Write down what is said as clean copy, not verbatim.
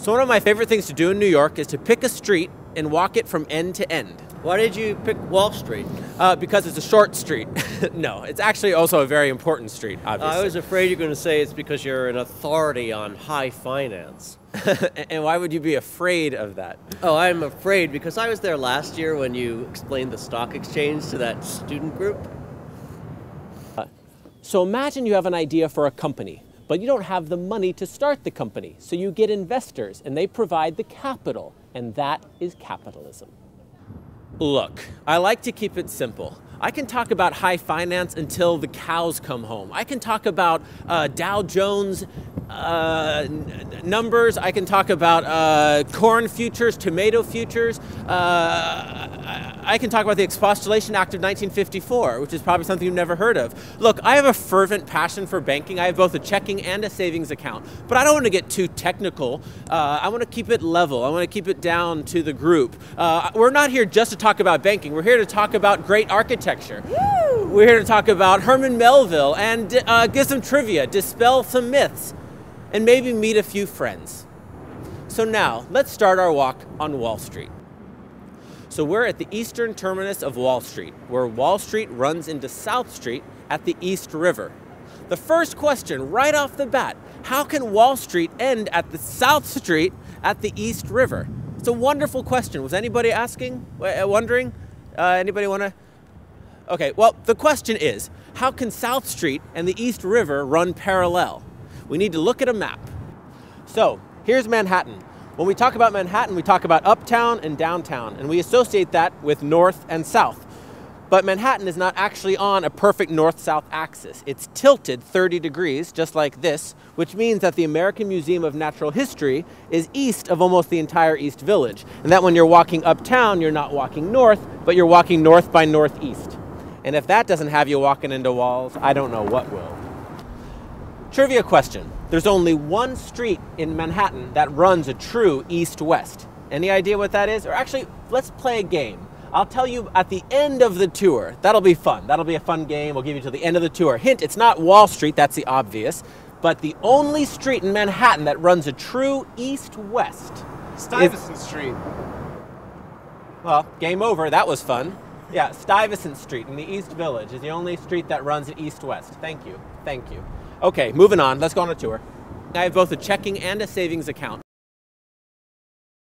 So one of my favorite things to do in New York is to pick a street and walk it from end to end. Why did you pick Wall Street? Because it's a short street. No, it's actually also a very important street, obviously. I was afraid you were going to say it's because you're an authority on high finance. And why would you be afraid of that? Oh, I'm afraid because I was there last year when you explained the stock exchange to that student group. So imagine you have an idea for a company, but you don't have the money to start the company. So you get investors and they provide the capital, and that is capitalism. Look, I like to keep it simple. I can talk about high finance until the cows come home. I can talk about Dow Jones numbers. I can talk about corn futures, tomato futures. I can talk about the Expostulation Act of 1954, which is probably something you've never heard of. Look, I have a fervent passion for banking. I have both a checking and a savings account, but I don't want to get too technical. I want to keep it level. I want to keep it down to the group. We're not here just to talk about banking. We're here to talk about great architecture. Woo! We're here to talk about Herman Melville and give some trivia, dispel some myths, and maybe meet a few friends. So now, let's start our walk on Wall Street. So we're at the eastern terminus of Wall Street, where Wall Street runs into South Street at the East River. The first question right off the bat, how can Wall Street end at the South Street at the East River? It's a wonderful question. Was anybody asking, wondering? Anybody want to? Okay, well, the question is, how can South Street and the East River run parallel? We need to look at a map. So here's Manhattan. When we talk about Manhattan, we talk about uptown and downtown, and we associate that with north and south. But Manhattan is not actually on a perfect north-south axis. It's tilted 30 degrees, just like this, which means that the American Museum of Natural History is east of almost the entire East Village. And that when you're walking uptown, you're not walking north, but you're walking north by northeast. And if that doesn't have you walking into walls, I don't know what will. Trivia question. There's only one street in Manhattan that runs a true east-west. Any idea what that is? Or actually, let's play a game. I'll tell you at the end of the tour. That'll be fun. That'll be a fun game. We'll give you till the end of the tour. Hint, it's not Wall Street, that's the obvious. But the only street in Manhattan that runs a true east-west. Stuyvesant Street. Well, game over. That was fun. Yeah, Stuyvesant Street in the East Village is the only street that runs east-west. Thank you. Thank you. Okay, moving on. Let's go on a tour. I have both a checking and a savings account.